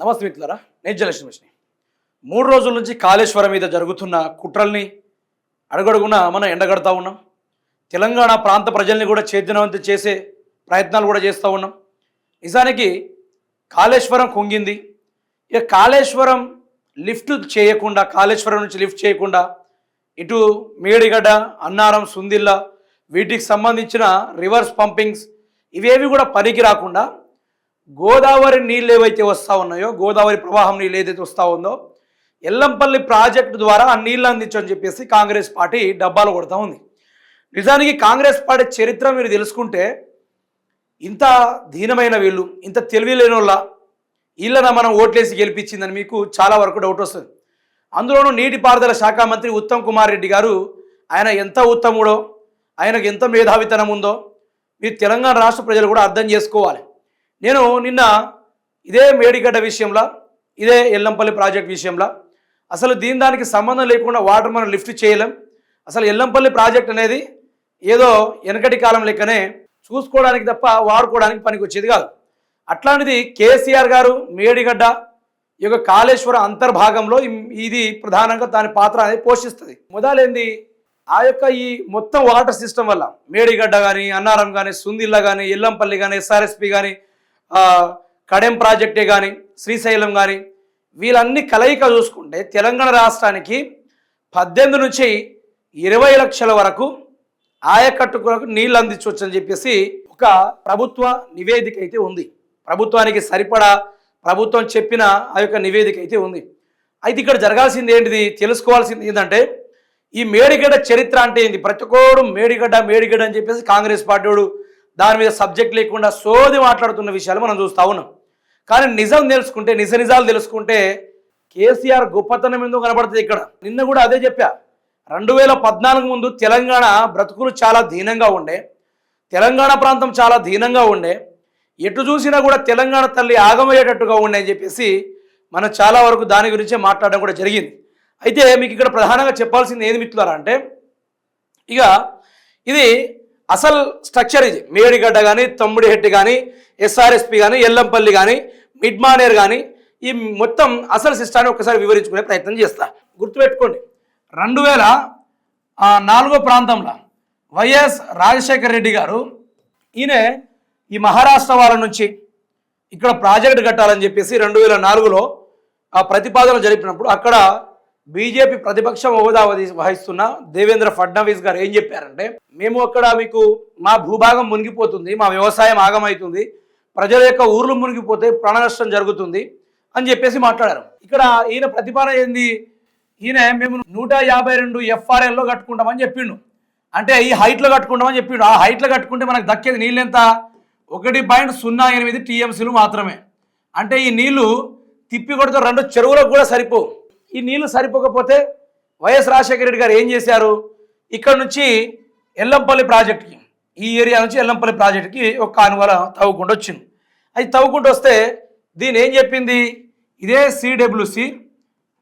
నమస్తే మిత్రులారా, నేను జలక్ష్మి. 3 రోజుల నుంచి కాళేశ్వరం మీద జరుగుతున్న కుట్రల్ని అడుగడుగున మనం ఎండగడతా ఉన్నాం. తెలంగాణ ప్రాంత ప్రజల్ని కూడా చైతన్యవంతం చేసే ప్రయత్నాలు కూడా చేస్తూ ఉన్నాం. నిజానికి కాళేశ్వరం కుంగింది. ఇక కాళేశ్వరం కాళేశ్వరం నుంచి లిఫ్ట్ చేయకుండా ఇటు మేడిగడ్డ, అన్నారం, సుందిల్ల వీటికి సంబంధించిన రివర్స్ పంపింగ్స్ ఇవేవి కూడా పనికి రాకుండా గోదావరి నీళ్ళు ఏవైతే వస్తూ ఉన్నాయో, గోదావరి ప్రవాహం నీళ్ళు ఏదైతే వస్తూ ఉందో ఎల్లంపల్లి ప్రాజెక్టు ద్వారా ఆ నీళ్ళు అందించని చెప్పేసి కాంగ్రెస్ పార్టీ డబ్బాలు కొడతా ఉంది. నిజానికి కాంగ్రెస్ పార్టీ చరిత్ర మీరు తెలుసుకుంటే ఇంత దీనమైన వీళ్ళు, ఇంత తెలివి లేని వాళ్ళ వీళ్ళన మనం ఓట్లేసి గెలిపించిందని మీకు చాలా వరకు డౌట్ వస్తుంది. అందులోనూ నీటిపారుదల శాఖ మంత్రి ఉత్తమ్ కుమార్ రెడ్డి గారు, ఆయన ఎంత ఉత్తముడో, ఆయనకు ఎంత మేధావితనం ఉందో మీరు తెలంగాణ రాష్ట్ర ప్రజలు కూడా అర్థం చేసుకోవాలి. నేను నిన్న ఇదే మేడిగడ్డ విషయంలో, ఇదే ఎల్లంపల్లి ప్రాజెక్ట్ విషయంలో అసలు దానికి సంబంధం లేకుండా వాటర్ మనం లిఫ్ట్ చేయలేం. అసలు ఎల్లంపల్లి ప్రాజెక్ట్ అనేది ఏదో వెనకటి కాలం లెక్కనే చూసుకోవడానికి తప్ప వాడుకోవడానికి పనికి వచ్చేది కాదు. అట్లాంటిది కేసీఆర్ గారు మేడిగడ్డ ఈ యొక్క కాళేశ్వర అంతర్భాగంలో ఇది ప్రధానంగా దాని పాత్ర అనేది పోషిస్తుంది. మొదలైంది ఆ యొక్క ఈ మొత్తం వాటర్ సిస్టమ్ వల్ల మేడిగడ్డ కానీ, అన్నారం కానీ, సుందిల్ల కానీ, ఎల్లంపల్లి కానీ, ఎస్ఆర్ఎస్పి కానీ, కడెం ప్రాజెక్టే కానీ, శ్రీశైలం కానీ వీళ్ళన్ని కలయిక చూసుకుంటే తెలంగాణ రాష్ట్రానికి 18 నుంచి 20 లక్షల వరకు ఆయకట్టుకు నీళ్ళు అందించవచ్చు అని చెప్పేసి ఒక ప్రభుత్వ నివేదిక అయితే ఉంది. ప్రభుత్వానికి సరిపడా ప్రభుత్వం చెప్పిన ఆ యొక్క నివేదిక అయితే ఉంది. అయితే ఇక్కడ జరగాల్సింది ఏంటిది, తెలుసుకోవాల్సింది ఏంటంటే ఈ మేడిగడ్డ చరిత్ర అంటే ఏంది. ప్రతి ఒక్కరు మేడిగడ్డ మేడిగడ్డ అని చెప్పేసి కాంగ్రెస్ పార్టీ దాని మీద సబ్జెక్ట్ లేకుండా సోది మాట్లాడుతున్న విషయాలు మనం చూస్తూ ఉన్నాం. కానీ నిజాలు తెలుసుకుంటే కేసీఆర్ గొప్పతనం ఎందుకు కనబడుతుంది. ఇక్కడ నిన్న కూడా అదే చెప్పా. 2014 ముందు తెలంగాణ బ్రతుకులు చాలా దీనంగా ఉండే, తెలంగాణ ప్రాంతం చాలా దీనంగా ఉండే, ఎటు చూసినా కూడా తెలంగాణ తల్లి ఆగమయ్యేటట్టుగా ఉండే అని చెప్పేసి మనం చాలా వరకు దాని గురించే మాట్లాడడం కూడా జరిగింది. అయితే మీకు ఇక్కడ ప్రధానంగా చెప్పాల్సింది ఏది మిత్రులారా అంటే, ఇక ఇది అసలు స్ట్రక్చర్ ఇది. మేడిగడ్డ కానీ, తమ్ముడిహెట్టి కానీ, ఎస్ఆర్ఎస్పి కానీ, ఎల్లంపల్లి కానీ, మిడ్మానేర్ కానీ ఈ మొత్తం అసలు సిస్టాన్ని ఒకసారి వివరించుకునే ప్రయత్నం చేస్తా. గుర్తుపెట్టుకోండి, 2004 ప్రాంతంలో వైఎస్ రాజశేఖర రెడ్డి గారు ఈయన ఈ మహారాష్ట్ర వాళ్ళ నుంచి ఇక్కడ ప్రాజెక్టు కట్టాలని చెప్పేసి 2004లో ఆ ప్రతిపాదన జరిపినప్పుడు అక్కడ బీజేపీ ప్రతిపక్షం హోదా వహిస్తున్న దేవేంద్ర ఫడ్నవీస్ గారు ఏం చెప్పారంటే, మేము అక్కడ మీకు మా భూభాగం మునిగిపోతుంది, మా వ్యవసాయం ఆగమవుతుంది, ప్రజల యొక్క ఊర్లు మునిగిపోతే ప్రాణ నష్టం జరుగుతుంది అని చెప్పేసి మాట్లాడారు. ఇక్కడ ఈయన ప్రతిపాదన ఏంది, ఈయన మేము 152 FRLలో కట్టుకుంటామని చెప్పిండు. అంటే ఈ హైట్లో కట్టుకుంటామని చెప్పిండు. ఆ హైట్లో కట్టుకుంటే మనకు దక్కేది నీళ్ళు ఎంత, 1.08 TMCలు మాత్రమే. అంటే ఈ నీళ్లు తిప్పి కొడితే 2 చెరువులకు కూడా సరిపోవు. ఈ నీళ్లు సరిపోకపోతే వైఎస్ రాజశేఖర రెడ్డి గారు ఏం చేశారు, ఇక్కడ నుంచి ఎల్లంపల్లి ప్రాజెక్టుకి, ఈ ఏరియా నుంచి ఎల్లంపల్లి ప్రాజెక్టుకి ఒక కానువల తవ్వుకుంటూ వచ్చింది. అది తవ్వుకుంటూ వస్తే దీని ఏం చెప్పింది, ఇదే CWC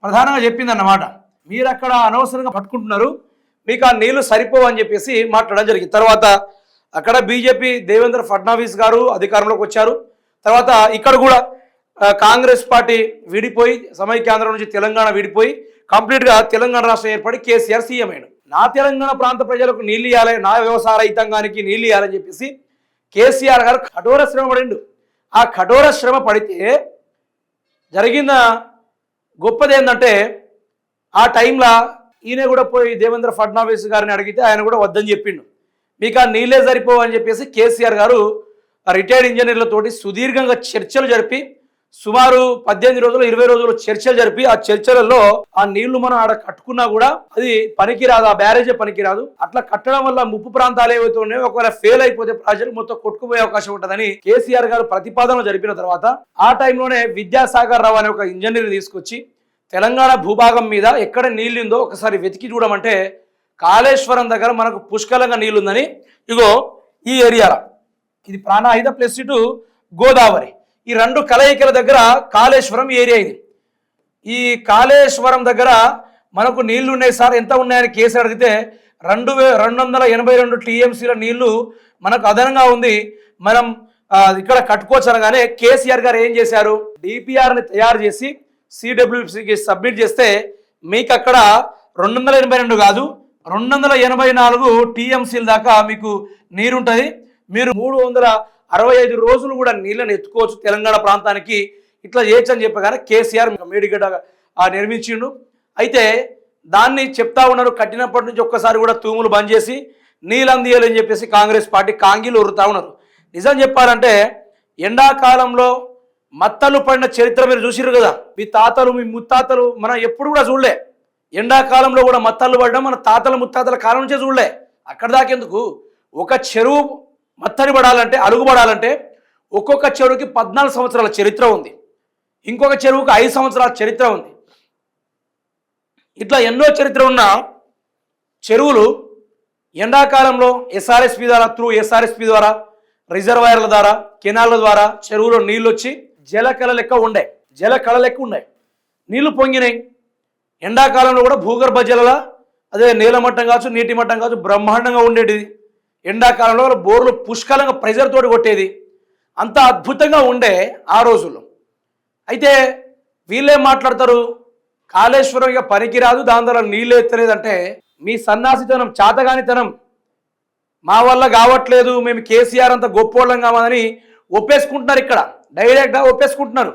ప్రధానంగా చెప్పింది అన్నమాట, మీరు అక్కడ అనవసరంగా పట్టుకుంటున్నారు, మీకు ఆ నీళ్లు సరిపోవని చెప్పేసి మాట్లాడడం జరిగింది. తర్వాత అక్కడ బీజేపీ దేవేంద్ర ఫడ్నవీస్ గారు అధికారంలోకి వచ్చారు. తర్వాత ఇక్కడ కూడా కాంగ్రెస్ పార్టీ విడిపోయి, సమైక్యాంధ్ర నుంచి తెలంగాణ విడిపోయి కంప్లీట్గా తెలంగాణ రాష్ట్రం ఏర్పడి కేసీఆర్ సీఎం అయ్యాడు. నా తెలంగాణ ప్రాంత ప్రజలకు నీళ్ళు ఇవ్వాలి, నా వ్యవసాయ రైతాంగానికి నీళ్ళు ఇవ్వాలని చెప్పేసి కేసీఆర్ గారు కఠోర శ్రమ పడిండు. ఆ కఠోర శ్రమ పడితే జరిగిన గొప్పది ఏంటంటే, ఆ టైంలో ఈయన కూడా పోయి దేవేంద్ర ఫడ్నవీస్ గారిని అడిగితే ఆయన కూడా వద్దని చెప్పిండు. మీకు ఆ నీళ్ళే సరిపోవు అని చెప్పేసి కేసీఆర్ గారు రిటైర్డ్ ఇంజనీర్లతోటి సుదీర్ఘంగా చర్చలు జరిపి సుమారు 18 రోజులు 20 రోజులు చర్చలు జరిపి ఆ చర్చలలో ఆ నీళ్లు మనం ఆడ కట్టుకున్నా కూడా అది పనికిరాదు, ఆ బ్యారేజే పనికిరాదు. అట్లా కట్టడం వల్ల ముప్పు ప్రాంతాలు ఏవైతే ఉన్నాయో ఒకవేళ ఫెయిల్ అయిపోతే ప్రాజెక్ట్ మొత్తం కొట్టుకుపోయే అవకాశం ఉంటుందని కేసీఆర్ గారు ప్రతిపాదనలు జరిపిన తర్వాత ఆ టైంలోనే విద్యాసాగర్ రావు అనే ఒక ఇంజనీర్ తీసుకొచ్చి తెలంగాణ భూభాగం మీద ఎక్కడ నీళ్ళు ఉందో ఒకసారి వెతికి చూడమంటే కాళేశ్వరం దగ్గర మనకు పుష్కలంగా నీళ్లుందని, ఇగో ఈ ఏరియాలో ఇది ప్రాణాహిత ప్లస్ ఇటు గోదావరి, ఈ 2 కలయికల దగ్గర కాళేశ్వరం ఏరియా ఇది. ఈ కాళేశ్వరం దగ్గర మనకు నీళ్లు ఉన్నాయి సార్, ఎంత ఉన్నాయని కేసు అడిగితే 282 TMCల నీళ్లు మనకు అదనంగా ఉంది, మనం ఇక్కడ కట్టుకోవచ్చు అనగానే కేసీఆర్ గారు ఏం చేశారు, డిపిఆర్ని తయారు చేసి సిడబ్ల్యూసికి సబ్మిట్ చేస్తే మీకు అక్కడ 282 కాదు 284 టీఎంసీల దాకా మీకు నీరుంటుంది. మీరు 365 రోజులు కూడా నీళ్ళని ఎత్తుకోవచ్చు తెలంగాణ ప్రాంతానికి. ఇట్లా చేయొచ్చు అని చెప్పగానే కేసీఆర్ మేడిగడ్డ నిర్మించిండు. అయితే దాన్ని చెప్తా ఉన్నారు, కట్టినప్పటి నుంచి ఒక్కసారి కూడా తూములు బంద్ చేసి నీళ్ళు అందియాలని చెప్పేసి కాంగ్రెస్ పార్టీ కాంగీలు ఉరుతా ఉన్నారు. నిజం చెప్పాలంటే ఎండాకాలంలో మత్తలు పడిన చరిత్ర మీరు చూసిర్రు కదా, మీ తాతలు మీ ముత్తాతలు మనం ఎప్పుడు కూడా చూడలే. ఎండాకాలంలో కూడా మత్తళ్ళు పడడం మన తాతల ముత్తాతల కాలం నుంచే చూడలే. అక్కడ దాకెందుకు, ఒక చెరువు మత్తడి పడాలంటే అలుగుపడాలంటే ఒక్కొక్క చెరువుకి 14 సంవత్సరాల చరిత్ర ఉంది, ఇంకొక చెరువుకి 5 సంవత్సరాల చరిత్ర ఉంది. ఇట్లా ఎన్నో చరిత్ర ఉన్న చెరువులు ఎండాకాలంలో ఎస్ఆర్ఎస్పి ద్వారా ఎస్ఆర్ఎస్పి ద్వారా రిజర్వాయర్ల ద్వారా కెనాళ్ళ ద్వారా చెరువులో నీళ్ళు వచ్చి జలకళ లెక్క ఉండే నీళ్లు పొంగినాయి. ఎండాకాలంలో కూడా భూగర్భ జలాల అదే నేల మట్టం కావచ్చు నీటి మట్టం కావచ్చు బ్రహ్మాండంగా ఉండేటిది. ఎండాకాలంలో బోర్లు పుష్కలంగా ప్రెజర్ తోటి కొట్టేది, అంత అద్భుతంగా ఉండే ఆ రోజుల్లో. అయితే వీళ్ళేం మాట్లాడతారు, కాళేశ్వరం ఇక పనికిరాదు దాని ద్వారా నీళ్ళు ఎత్తలేదంటే మీ సన్నాసితనం చాతగానితనం, మా వల్ల కావట్లేదు మేము కేసీఆర్ అంత గొప్పోళ్ళం కావాలని ఒప్పేసుకుంటున్నారు. ఇక్కడ డైరెక్ట్గా ఒప్పేసుకుంటున్నారు.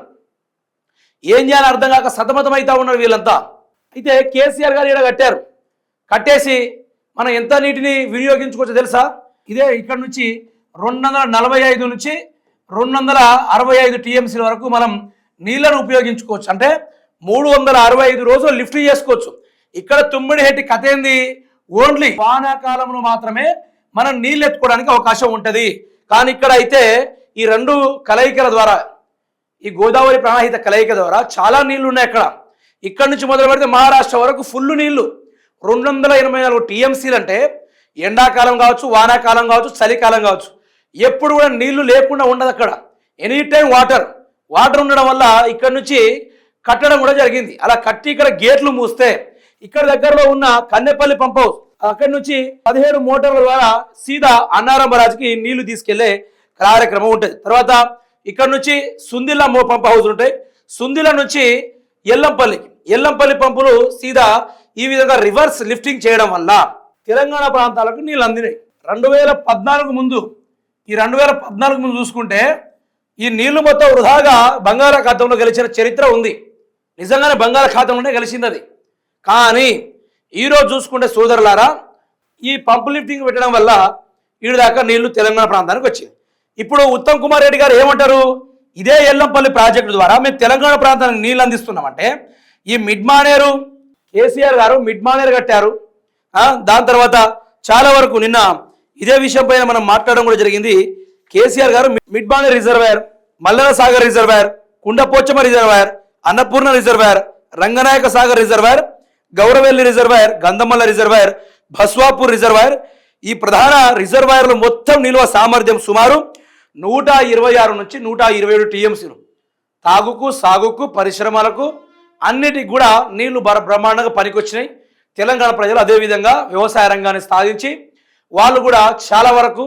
ఏం చేయాలని అర్థం కాక సతమతం అవుతా ఉన్నారు వీళ్ళంతా. అయితే కేసీఆర్ గారు ఇక్కడ కట్టేసి మనం ఎంత నీటిని వినియోగించుకోవచ్చో తెలుసా, ఇదే ఇక్కడ నుంచి 245 నుంచి 265 టీఎంసీల వరకు మనం నీళ్లను ఉపయోగించుకోవచ్చు. అంటే 365 రోజులు లిఫ్ట్ చేసుకోవచ్చు. ఇక్కడ తుమ్మిడిహెట్టి కథ ఏంది, ఓన్లీ వానాకాలంలో మాత్రమే మనం నీళ్ళు ఎత్తుకోవడానికి అవకాశం ఉంటుంది. కానీ ఇక్కడ అయితే ఈ రెండు కలయికల ద్వారా, ఈ గోదావరి ప్రాణహిత కలయిక ద్వారా చాలా నీళ్లు ఉన్నాయి. ఇక్కడ నుంచి మొదలు పెడితే మహారాష్ట్ర వరకు ఫుల్ నీళ్లు 284 టీఎంసీలు. అంటే ఎండాకాలం కావచ్చు వానాకాలం కావచ్చు చలికాలం కావచ్చు ఎప్పుడు కూడా నీళ్లు లేకుండా ఉండదు. అక్కడ ఎనీ టైం వాటర్ ఉండడం వల్ల ఇక్కడ నుంచి కట్టడం కూడా జరిగింది. అలా కట్టి ఇక్కడ గేట్లు మూస్తే ఇక్కడ దగ్గరలో ఉన్న కన్నెపల్లి పంప్ హౌస్ అక్కడి నుంచి 17 మోటార్ల ద్వారా సీదా అన్నారం బరాజ్కి నీళ్లు తీసుకెళ్లే కార్యక్రమం ఉంటుంది. తర్వాత ఇక్కడ నుంచి సుందిల్లా పంప్ హౌస్ ఉంటాయి. సుందిల్ల నుంచి ఎల్లంపల్లి పంపులు సీదా ఈ విధంగా రివర్స్ లిఫ్టింగ్ చేయడం వల్ల తెలంగాణ ప్రాంతాలకు నీళ్ళు అందినాయి. 2014 ముందు చూసుకుంటే ఈ నీళ్లు మొత్తం వృధాగా బంగాళాఖాతంలో గెలిచిన చరిత్ర ఉంది. నిజంగానే బంగాళాఖాతంలోనే గెలిచింది అది. కానీ ఈరోజు చూసుకుంటే సోదరులారా, ఈ పంపు లిఫ్టింగ్ పెట్టడం వల్ల ఈడు దాకా నీళ్లు తెలంగాణ ప్రాంతానికి వచ్చింది. ఇప్పుడు ఉత్తమ్ కుమార్ రెడ్డి గారు ఏమంటారు, ఇదే ఎల్లంపల్లి ప్రాజెక్టు ద్వారా మేము తెలంగాణ ప్రాంతానికి నీళ్ళు అందిస్తున్నామంటే ఈ మిడ్ మానేరు కేసీఆర్ గారు మిడ్ మానేరు కట్టారు. దాని తర్వాత చాలా వరకు నిన్న ఇదే విషయం పైన మనం మాట్లాడడం కూడా జరిగింది. కేసీఆర్ గారు mid Maneru reservoir, Mallanna Sagar reservoir, Kondapochamma reservoir, Annapurna reservoir, Ranganayaka Sagar reservoir, Gouravelli reservoir, Gandhamalla reservoir, Baswapur reservoir, ఈ ప్రధాన రిజర్వాయర్లు మొత్తం నిల్వ సామర్థ్యం సుమారు 126 నుంచి 127 టీఎంసీలు. తాగుకు సాగుకు పరిశ్రమలకు అన్నిటికి కూడా నీళ్లు బ్రహ్మాండంగా పనికొచ్చినాయి. తెలంగాణ ప్రజలు అదేవిధంగా వ్యవసాయ రంగాన్ని సాధించి వాళ్ళు కూడా చాలా వరకు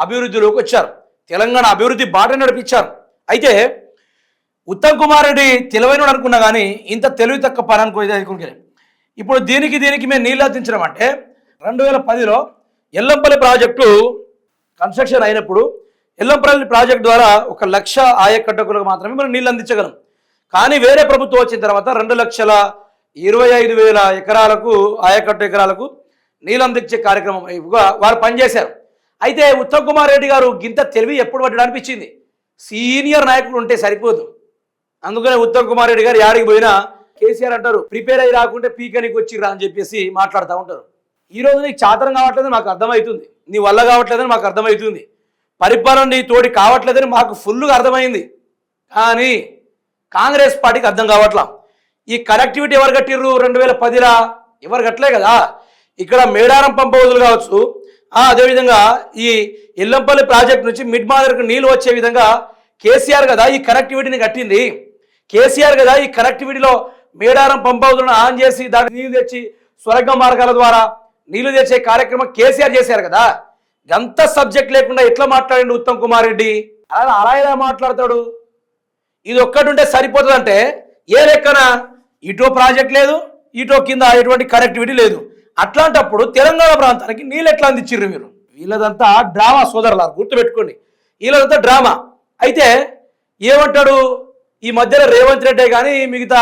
అభివృద్ధిలోకి వచ్చారు. తెలంగాణ అభివృద్ధి బాట నడిపించారు. అయితే ఉత్తమ్ కుమార్ రెడ్డి తెలివైనడు అనుకున్నా కానీ ఇంత తెలివి తక్కువ పని అనుకోలేదు. ఇప్పుడు దీనికి మేము నీళ్ళు అందించడం అంటే 2010లో ఎల్లంపల్లి ప్రాజెక్టు కన్స్ట్రక్షన్ అయినప్పుడు ఎల్లంపల్లి ప్రాజెక్టు ద్వారా 1 లక్ష ఆయకట్టుకులకు మాత్రమే మనం నీళ్ళు అందించగలం. కానీ వేరే ప్రభుత్వం వచ్చిన తర్వాత 2,25,000 ఎకరాలకు ఆయకట్టు ఎకరాలకు నీళ్ళు అందించే కార్యక్రమం వారు పనిచేశారు. అయితే ఉత్తమ్ కుమార్ రెడ్డి గారు గింత తెలివి ఎప్పుడు పడ్డాడు అనిపించింది. సీనియర్ నాయకులు ఉంటే సరిపోదు. అందుకనే ఉత్తమ్ కుమార్ రెడ్డి గారు యాడికి పోయినా కేసీఆర్ అంటారు ప్రిపేర్ అయ్యి రాకుంటే పీకనికి వచ్చిర్రా అని చెప్పేసి మాట్లాడుతూ ఉంటారు. ఈరోజు నీకు చాతరం కావట్లేదని మాకు అర్థమవుతుంది, నీ వల్ల కావట్లేదని మాకు అర్థమవుతుంది, పరిపాలన నీ తోడి కావట్లేదని మాకు ఫుల్గా అర్థమైంది. కానీ కాంగ్రెస్ పార్టీకి అర్థం కావట్లా. ఈ కనెక్టివిటీ ఎవరు కట్టిర్రు 2010లా? ఎవరు కట్టలే కదా. ఇక్కడ మేడారం పంప్ హౌజులు కావచ్చు, అదేవిధంగా ఈ ఎల్లంపల్లి ప్రాజెక్ట్ నుంచి మిడ్ మాదర్కు నీళ్ళు వచ్చే విధంగా కేసీఆర్ కదా ఈ కనెక్టివిటీని కట్టింది. కేసీఆర్ కదా ఈ కనెక్టివిటీలో మేడారం పంప్ హౌజులను ఆన్ చేసి దానికి నీళ్లు తెచ్చి స్వర్గ మార్గాల ద్వారా నీళ్లు తెచ్చే కార్యక్రమం కేసీఆర్ చేశారు కదా. ఎంత సబ్జెక్ట్ లేకుండా ఎట్లా మాట్లాడిండు ఉత్తమ్ కుమార్ రెడ్డి? అలా అలా ఎలా మాట్లాడతాడు? ఇది ఒక్కటి ఉంటే సరిపోతుందంటే ఏ లెక్కన ఇటో ప్రాజెక్ట్ లేదు, ఇటో కింద ఎటువంటి కనెక్టివిటీ లేదు. అట్లాంటప్పుడు తెలంగాణ ప్రాంతానికి నీళ్ళు ఎట్లా అందించారు మీరు? వీళ్ళదంతా డ్రామా సోదరులారు, గుర్తుపెట్టుకోండి, వీళ్ళదంతా డ్రామా. అయితే ఏమంటాడు ఈ మధ్యలో రేవంత్ రెడ్డి కానీ మిగతా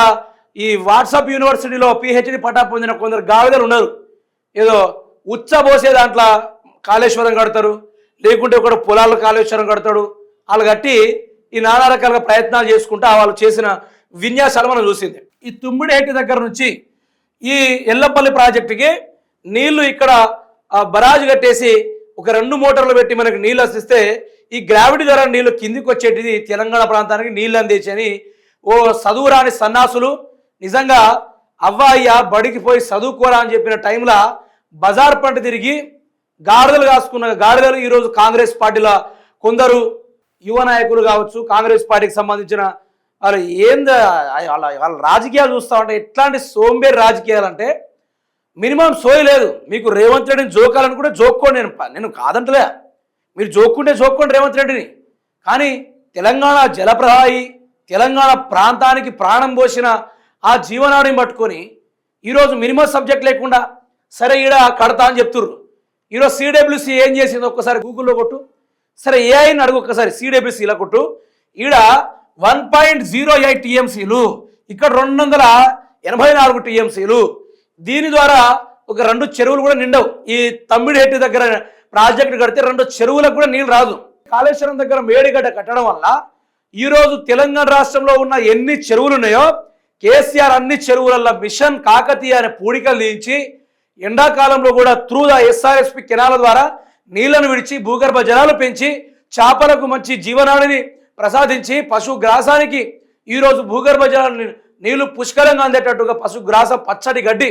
ఈ వాట్సాప్ యూనివర్సిటీలో పిహెచ్డి పట్టా పొందిన కొందరు గావిదలు ఉన్నారు, ఏదో ఉచ్చబోసే దాంట్లో కాళేశ్వరం కడతారు, లేకుంటే ఒకడు పొలాలు కాళేశ్వరం కడతాడు, వాళ్ళు కట్టి ఈ నానా రకాలుగా ప్రయత్నాలు చేసుకుంటా వాళ్ళు చేసిన విన్యాసాలు మనం చూసింది. ఈ తుమ్మిడిహెట్టి దగ్గర నుంచి ఈ ఎల్లపల్లి ప్రాజెక్టుకి నీళ్లు ఇక్కడ బరాజు కట్టేసి ఒక 2 మోటార్లు పెట్టి మనకి నీళ్ళు అందిస్తే ఈ గ్రావిటీ ద్వారా నీళ్లు కిందికి వచ్చేటిది తెలంగాణ ప్రాంతానికి నీళ్ళు అందించని ఓ చదువురాని సన్నాసులు నిజంగా అవ్వయ్య బడికి పోయి చదువుకోరా అని చెప్పిన టైంలో బజార్ పంట తిరిగి గాడిదలు కాసుకున్న గాడిదలు ఈరోజు కాంగ్రెస్ పార్టీలో కొందరు యువ నాయకులు కావచ్చు, కాంగ్రెస్ పార్టీకి సంబంధించిన వాళ్ళు వాళ్ళ రాజకీయాలు చూస్తూ ఉంటే ఎట్లాంటి సోంబేరి రాజకీయాలు అంటే మినిమం సోయి లేదు. మీకు రేవంత్ రెడ్డిని జోకాలనుకుంటే జోక్కోండి, నేను కాదంటలే, మీరు జోక్కోండి రేవంత్ రెడ్డిని. కానీ తెలంగాణ జలప్రవాహి, తెలంగాణ ప్రాంతానికి ప్రాణం పోసిన ఆ జీవనాడిని పట్టుకొని ఈరోజు మినిమం సబ్జెక్ట్ లేకుండా సరే ఈడ కడతా అని చెప్తుర్రు. ఈరోజు సిడబ్ల్యూసి ఏం చేసింది ఒక్కసారి గూగుల్లో కొట్టు, సరే ఏఐని అడుగు ఒక్కసారి సిడబ్ల్యూసీలో కొట్టు. ఈడ 1.08 టీఎంసీలు, ఇక్కడ 284 టీఎంసీలు. దీని ద్వారా ఒక 2 చెరువులు కూడా నిండవు. ఈ తమ్మిడిహెట్టి దగ్గర ప్రాజెక్టు కడితే 2 చెరువులకు కూడా నీళ్ళు రాదు. కాళేశ్వరం దగ్గర మేడిగడ్డ కట్టడం వల్ల ఈరోజు తెలంగాణ రాష్ట్రంలో ఉన్న ఎన్ని చెరువులు ఉన్నాయో కేసీఆర్ అన్ని చెరువులలో మిషన్ కాకతీయ అనే పూడికలు దించి ఎండాకాలంలో కూడా త్రూ ద ఎస్ఆర్ఎస్పి కెనాల ద్వారా నీళ్లను విడిచి భూగర్భ జలాలు పెంచి చేపలకు మంచి జీవనాడిని ప్రసాదించి పశుగ్రాసానికి ఈరోజు భూగర్భ జలాలు నీళ్లు పుష్కలంగా అందేటట్టుగా పశుగ్రాస పచ్చడి గడ్డి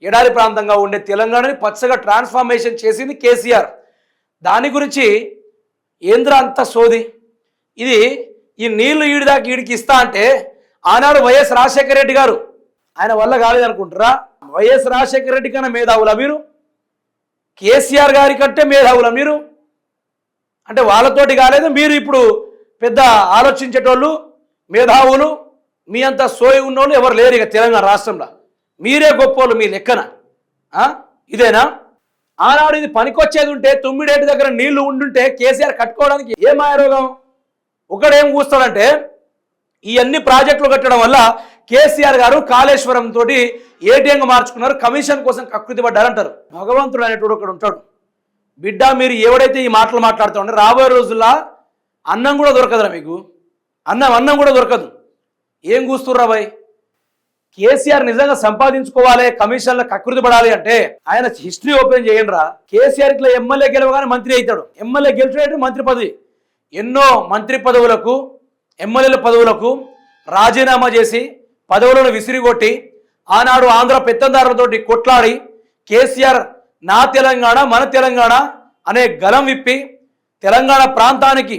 ఎడారి ప్రాంతంగా ఉండే తెలంగాణని పచ్చగా ట్రాన్స్ఫార్మేషన్ చేసింది కేసీఆర్. దాని గురించి ఏంద్ర అంత సోది ఇది. ఈ నీళ్లు ఈడిదాకా ఈడికి ఇస్తా అంటే ఆనాడు వైఎస్ రాజశేఖర రెడ్డి గారు ఆయన వల్ల కాలేదనుకుంటారా? వైఎస్ రాజశేఖర రెడ్డి కన్నా మేధావులా మీరు? కేసీఆర్ గారి కంటే మేధావులా మీరు? అంటే వాళ్ళతోటి కాలేదు, మీరు ఇప్పుడు పెద్ద ఆలోచించేటోళ్ళు మేధావులు మీ అంత సోయి ఉన్నోళ్ళు ఎవరు లేరు ఇక తెలంగాణ రాష్ట్రంలో. మీరే గొప్పోళ్ళు మీ లెక్కన. ఇదేనా? ఆనాడు ఇది పనికొచ్చేది ఉంటే తుమ్మిడేటి దగ్గర నీళ్లు ఉండుంటే కేసీఆర్ కట్టుకోవడానికి ఏం మాయరోగం? ఒకడేం కూస్తాడంటే ఈ అన్ని ప్రాజెక్టులు కట్టడం వల్ల కేసీఆర్ గారు కాళేశ్వరం తోటి ఏటీఎంగా మార్చుకున్నారు, కమిషన్ కోసం కకృతి పడ్డారంటారు. భగవంతుడు అనేటోడు ఒకడు ఉంటాడు. బిడ్డ మీరు ఎవడైతే ఈ మాటలు మాట్లాడుతూ ఉంటే రాబోయే రోజుల్లో అన్నం కూడా దొరకదురా మీకు. అన్నం కూడా దొరకదు. ఏం కూస్తుర్రా బాయ్? కేసీఆర్ నిజంగా సంపాదించుకోవాలి, కమిషన్ల కకృతి పడాలి అంటే ఆయన హిస్టరీ ఓపెన్ చేయండి రా. కేసీఆర్ ఇట్లా ఎమ్మెల్యే గెలవగానే మంత్రి అవుతాడు. ఎమ్మెల్యే గెలిచినట్టు మంత్రి పదవి. ఎన్నో మంత్రి పదవులకు, ఎమ్మెల్యేల పదవులకు రాజీనామా చేసి పదవులను విసిరిగొట్టి ఆనాడు ఆంధ్ర పెత్తందారులతోటి కొట్లాడి కేసీఆర్ నా తెలంగాణ మన తెలంగాణ అనే గలం విప్పి తెలంగాణ ప్రాంతానికి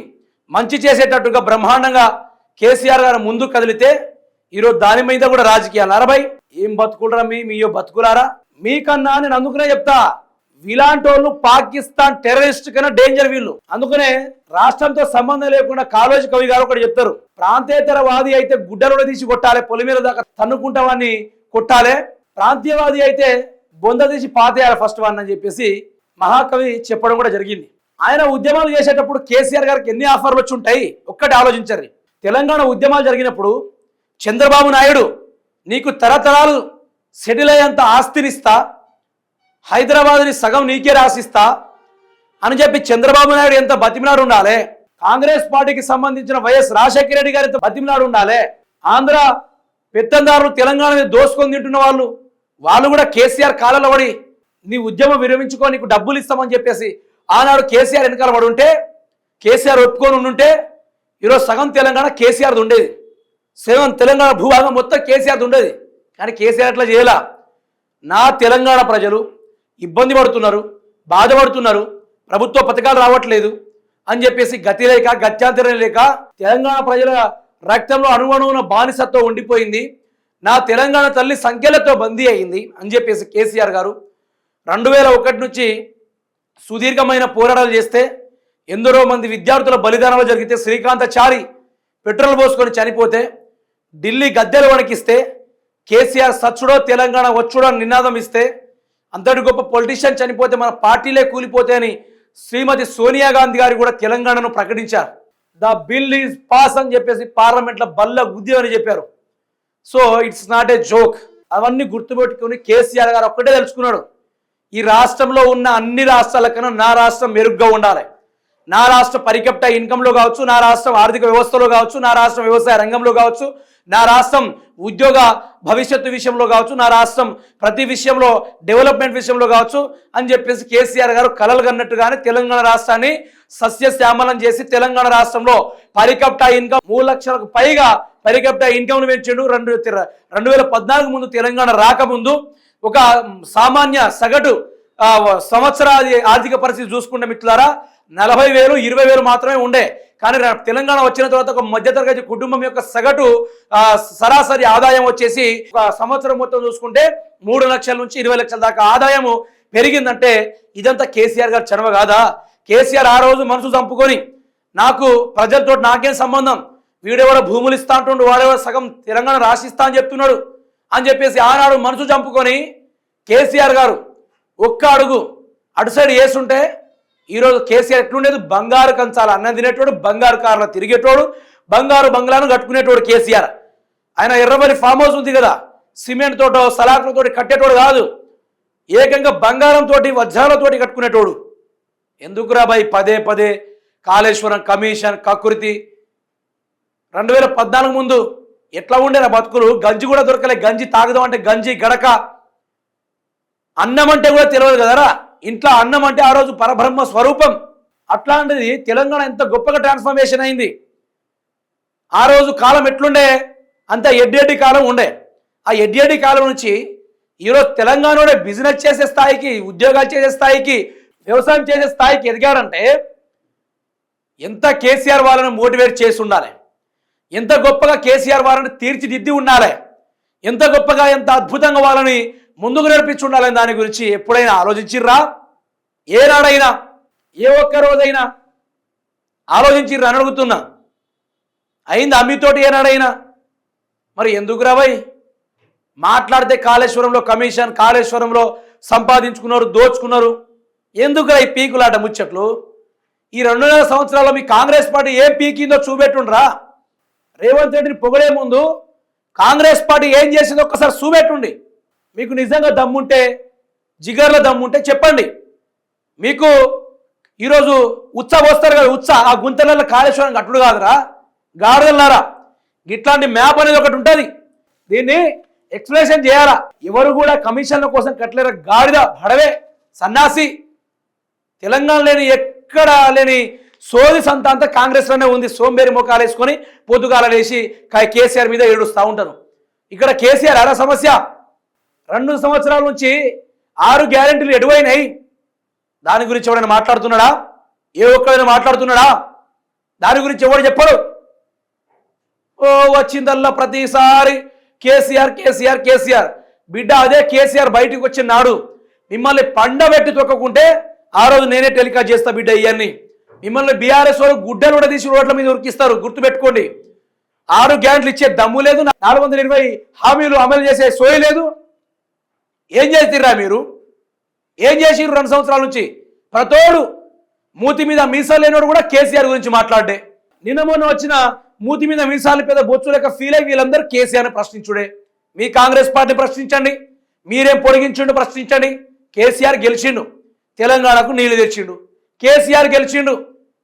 మంచి చేసేటట్టుగా బ్రహ్మాండంగా కేసీఆర్ గారు ముందు కదిలితే ఈరోజు దాని మీద కూడా రాజకీయాలు. అరబై ఏం బతుకులరా మీయో బతుకులారా? మీకన్నా నేను అందుకునే చెప్తా, వీలాంటి వాళ్ళు పాకిస్తాన్ టెర్రరిస్ట్ కన్నా డేంజర్ వీళ్ళు. అందుకనే రాష్ట్రంతో సంబంధం లేకుండా కాళోజీ కవి గారు ఒకటి చెప్తారు, ప్రాంతేతరవాది అయితే గుడ్డలు తీసి కొట్టాలి, పొలిమేర దాకా తన్నుకుంటావాన్ని కొట్టాలి, ప్రాంతీయవాది అయితే బొంద తీసి పాతేయాలి ఫస్ట్ వన్ అని చెప్పేసి మహాకవి చెప్పడం కూడా జరిగింది. ఆయన ఉద్యమాలు చేసేటప్పుడు కేసీఆర్ గారికి ఎన్ని ఆఫర్లు వచ్చి ఉంటాయి ఒక్కటి ఆలోచించరు. తెలంగాణ ఉద్యమాలు జరిగినప్పుడు చంద్రబాబు నాయుడు నీకు తరతరాలు సెటిల్ అయ్యేంత ఆస్తినిస్తా, హైదరాబాద్ని సగం నీకే రాసిస్తా అని చెప్పి చంద్రబాబు నాయుడు ఎంత బతిమినాడు ఉండాలి. కాంగ్రెస్ పార్టీకి సంబంధించిన వైఎస్ రాజశేఖర రెడ్డి గారు ఎంత బతిమినాడు ఉండాలి. ఆంధ్ర పెత్తందారులు తెలంగాణ మీద దోసుకొని తింటున్న వాళ్ళు కూడా కేసీఆర్ కాలంలో పడి నీ ఉద్యమం విరమించుకో నీకు డబ్బులు ఇస్తామని చెప్పేసి ఆనాడు కేసీఆర్ వెనకాల పడి ఉంటే, కేసీఆర్ ఒప్పుకొని ఉండుంటే ఈరోజు సగం తెలంగాణ కేసీఆర్ది ఉండేది, సగం తెలంగాణ భూభాగం మొత్తం కేసీఆర్ది ఉండేది. కానీ కేసీఆర్ అట్లా చేయాల. నా తెలంగాణ ప్రజలు ఇబ్బంది పడుతున్నారు, బాధపడుతున్నారు, ప్రభుత్వ పథకాలు రావట్లేదు అని చెప్పేసి గతి లేక గత్యాంతరం లేక తెలంగాణ ప్రజల రక్తంలో అణువణువున బానిసత్వం ఉండిపోయింది, నా తెలంగాణ తల్లి సంఖ్యలతో బందీ అయింది అని చెప్పేసి కేసీఆర్ గారు 2001 నుంచి సుదీర్ఘమైన పోరాటాలు చేస్తే ఎందరో మంది విద్యార్థుల బలిదానాలు జరిగితే శ్రీకాంతాచారి పెట్రోల్ పోసుకొని చనిపోతే ఢిల్లీ గద్దెలు వణికిస్తే కేసీఆర్ సచ్చుడో తెలంగాణ వచ్చుడో నినాదం ఇస్తే అంతటి గొప్ప పొలిటీషియన్ చనిపోతే మన పార్టీలే కూలిపోతే అని శ్రీమతి సోనియా గాంధీ గారు కూడా తెలంగాణను ప్రకటించారు. ద బిల్ ఈజ్ పాస్ అని చెప్పేసి పార్లమెంట్లో బల్ల గుద్ది అని చెప్పారు. So it's not a joke. అవన్నీ గుర్తుపెట్టుకుని కేసీఆర్ గారు ఒక్కటే తెలుసుకున్నాడు, ఈ రాష్ట్రంలో ఉన్న అన్ని రాష్ట్రాల కన్నా నా రాష్ట్రం మెరుగ్గా ఉండాలి. నా రాష్ట్ర పరికెప్ట ఇన్కంలో కావచ్చు, నా రాష్ట్రం ఆర్థిక వ్యవస్థలో కావచ్చు, నా రాష్ట్రం వ్యవసాయ రంగంలో కావచ్చు, నా రాష్ట్రం ఉద్యోగ భవిష్యత్తు విషయంలో కావచ్చు, నా రాష్ట్రం ప్రతి విషయంలో డెవలప్మెంట్ విషయంలో కావచ్చు అని చెప్పేసి కేసీఆర్ గారు కలలు కన్నట్టుగానే తెలంగాణ రాష్ట్రాన్ని సస్యశ్యామలం చేసి తెలంగాణ రాష్ట్రంలో పరికెప్ట ఇన్కమ్ 3 లక్షలకు పైగా పరికెప్ట ఇన్కమ్ను పెంచిండు. 2014 ముందు తెలంగాణ రాకముందు ఒక సామాన్య సగటు సంవత్సరాది ఆర్థిక పరిస్థితి చూసుకుంటే మిత్రులారా 40,000 20,000 మాత్రమే ఉండే. కానీ తెలంగాణ వచ్చిన తర్వాత ఒక మధ్యతరగతి కుటుంబం యొక్క సగటు సరాసరి ఆదాయం వచ్చేసి ఒక సంవత్సరం మొత్తం చూసుకుంటే 3 లక్షల నుంచి 20 లక్షల దాకా ఆదాయము పెరిగిందంటే ఇదంతా కేసీఆర్ గారు చనవ కాదా? కేసీఆర్ ఆ రోజు మనసు చంపుకొని నాకు ప్రజలతో నాకేం సంబంధం, వీడెవడో భూములు ఇస్తా అంటుండు, వాడెవడో సగం తెలంగాణ రాసిస్తా అని చెప్తున్నాడు అని చెప్పేసి ఆనాడు మనసు చంపుకొని కేసీఆర్ గారు ఒక్క అడుగు అటు సైడ్ వేసుంటే ఈరోజు కేసీఆర్ ఎట్లుండేది? బంగారు కంచాల అన్నం తినేటోడు, బంగారు కార్లో తిరిగేటోడు, బంగారు బంగ్లాను కట్టుకునేటోడు కేసీఆర్. ఆయన ఎర్రబలి ఫామ్ హౌస్ ఉంది కదా, సిమెంట్ తోటో సలాకులతోటి కట్టేటోడు కాదు, ఏకంగా బంగారంతో వజ్రాలతోటి కట్టుకునేటోడు. ఎందుకురా భయ్ పదే పదే కాళేశ్వరం కమిషన్ కకృతి? 2014 ముందు ఎట్లా ఉండేనా బతుకులు? గంజి కూడా దొరకలే, గంజి తాగుదాం అంటే గంజి గడక, అన్నం అంటే కూడా తెలియదు కదరా. ఇంట్లో అన్నం అంటే ఆ రోజు పరబ్రహ్మ స్వరూపం. అట్లాంటిది తెలంగాణ ఎంత గొప్పగా ట్రాన్స్ఫర్మేషన్ అయింది. ఆ రోజు కాలం ఎట్లుండే? అంత ఎడ్డి కాలం ఉండే. ఆ ఎడ్డి కాలం నుంచి ఈరోజు తెలంగాణలో బిజినెస్ చేసే స్థాయికి, ఉద్యోగాలు చేసే స్థాయికి, వ్యవసాయం చేసే స్థాయికి ఎదిగాడంటే ఎంత కేసీఆర్ వాళ్ళని మోటివేట్ చేసి ఉండాలి, ఎంత గొప్పగా కేసీఆర్ వాళ్ళని తీర్చిదిద్ది ఉండాలి, ఎంత గొప్పగా ఎంత అద్భుతంగా వాళ్ళని ముందుకు నడిపించి ఉండాలని దాని గురించి ఎప్పుడైనా ఆలోచించిర్రా? ఏనాడైనా ఏ ఒక్క రోజైనా ఆలోచించిర్రా అని అడుగుతున్నా. అయింది అమ్మితోటి ఏనాడైనా? మరి ఎందుకు రావై మాట్లాడితే కాళేశ్వరంలో కమిషన్, కాళేశ్వరంలో సంపాదించుకున్నారు, దోచుకున్నారు, ఎందుకు ఈ పీకులాట ముచ్చట్లు? ఈ 2.5 సంవత్సరాల్లో మీ కాంగ్రెస్ పార్టీ ఏం పీకిందో చూపెట్టుండ్రా. రేవంత్ రెడ్డిని పొగడే ముందు కాంగ్రెస్ పార్టీ ఏం చేసిందో ఒక్కసారి చూపెట్టుండి. మీకు నిజంగా దమ్ముంటే, జిగర్లో దమ్ముంటే చెప్పండి. మీకు ఈరోజు వస్తారు కదా, ఆ గుంతలలో కాళేశ్వరం కట్టుడు కాదురా, గాడిదలారా. ఇట్లాంటి మ్యాప్ అనేది ఒకటి ఉంటుంది, దీన్ని ఎక్స్ప్లెనేషన్ చేయాలా. ఎవరు కూడా కమిషన్ల కోసం కట్టలేరు, గాడిద భడవే సన్నాసి. తెలంగాణ లేని ఎక్కడ లేని సోది సంత అంతా కాంగ్రెస్లోనే ఉంది. సోంబేరి మొఖాలు వేసుకొని పొద్దుగాల వేసి కేసీఆర్ మీద ఏడుస్తూ ఉంటారు. ఇక్కడ కేసీఆర్ అలా సమస్య. 2 సంవత్సరాల నుంచి 6 గ్యారెంటీలు ఎడువైనాయి. దాని గురించి ఎవరైనా మాట్లాడుతున్నాడా? ఏ ఒక్కడైనా మాట్లాడుతున్నాడా? దాని గురించి ఎవరు చెప్పడు. ఓ వచ్చిందల్లా ప్రతిసారి కేసీఆర్ కేసీఆర్ కేసీఆర్. బిడ్డ అదే కేసీఆర్ బయటికి వచ్చిన నాడు మిమ్మల్ని పండబెట్టి తొక్కకుంటే ఆ రోజు నేనే టెలికాస్ట్ చేస్తా బిడ్డ. ఇవన్నీ మిమ్మల్ని బీఆర్ఎస్ వాళ్ళు గుడ్డలు కూడా తీసి రోడ్ల మీద ఉరికిస్తారు, గుర్తుపెట్టుకోండి. 6 గ్యారెంటీలు ఇచ్చే దమ్ము లేదు, 420 హామీలు అమలు చేసే సోయి లేదు. ఏం చేసిర్రా మీరు? ఏం చేసిర్రు 2 సంవత్సరాల నుంచి? ప్రతోడు మూతి మీద మీసాలు లేనివాడు కూడా కేసీఆర్ గురించి మాట్లాడే. నిన్న మొన్న వచ్చిన మూతి మీద మీసాలు పెద్ద బొచ్చు లేక ఫీల్ అయ్యి వీళ్ళందరూ కేసీఆర్ని ప్రశ్నించుడే. మీ కాంగ్రెస్ పార్టీ ప్రశ్నించండి, మీరేం పొడిగించిండు ప్రశ్నించండి. కేసీఆర్ గెలిచిండు, తెలంగాణకు నీళ్లు తెచ్చిండు. కేసీఆర్ గెలిచిండు,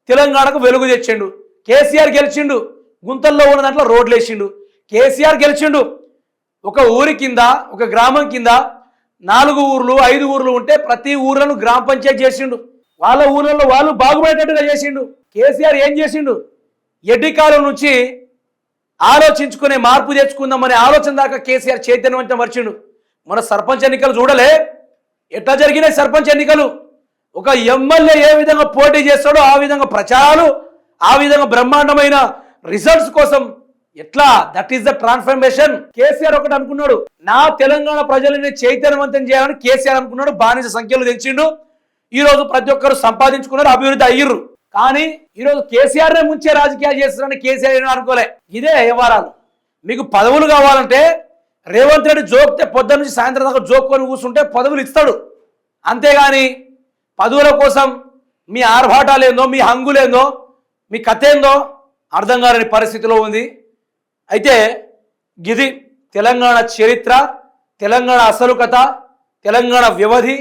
తెలంగాణకు వెలుగు తెచ్చిండు. కేసీఆర్ గెలిచిండు, గుంతల్లో ఉన్న దాంట్లో రోడ్లు వేసిండు. కేసీఆర్ గెలిచిండు, ఒక ఊరి కింద, ఒక గ్రామం కింద 4 ఊర్లు 5 ఊర్లు ఉంటే ప్రతి ఊర్లను గ్రామ పంచాయతీ చేసిండు. వాళ్ళ ఊర్లలో వాళ్ళు బాగుపడేటట్టుగా చేసిండు. కేసీఆర్ ఏం చేసిండు? ఎడ్డి కాలం నుంచి ఆలోచించుకునే మార్పు తెచ్చుకుందామనే ఆలోచన దాకా కేసీఆర్ చైతన్యవంతం వచ్చిండు. మన సర్పంచ్ ఎన్నికలు చూడలే ఎట్లా జరిగినాయి? సర్పంచ్ ఎన్నికలు ఒక ఎమ్మెల్యే ఏ విధంగా పోటీ చేస్తాడో ఆ విధంగా ప్రచారాలు, ఆ విధంగా బ్రహ్మాండమైన రిజల్ట్స్ కోసం ఎట్లా, that is the transformation. KCR ఒకటి అనుకున్నాడు, నా తెలంగాణ ప్రజలని చైతన్యవంతం చేయాలని కేసీఆర్ అనుకున్నాడు. బానిస సంఖ్యలు తెచ్చిండు. ఈ రోజు ప్రతి ఒక్కరు సంపాదించుకున్నారు, అభివృద్ధి అయ్యిర్రు. కానీ ఈరోజు కేసీఆర్నే ముంచే రాజకీయాలు చేస్తున్నారని కేసీఆర్ అనుకోలే. ఇదే వ్యవహారాలు. మీకు పదవులు కావాలంటే రేవంత్ రెడ్డి జోక్తే పొద్దున్న నుంచి సాయంత్రం దాకా జోక్కొని కూర్చుంటే పదవులు ఇస్తాడు. అంతేగాని పదవుల కోసం మీ ఆర్భాటాలేందో, మీ హంగులేందో, మీ కథ ఏందో అర్థం కాని పరిస్థితిలో ఉంది. అయితే ఇది తెలంగాణ చరిత్ర, తెలంగాణ అసలు కథ, తెలంగాణ వ్యవధి.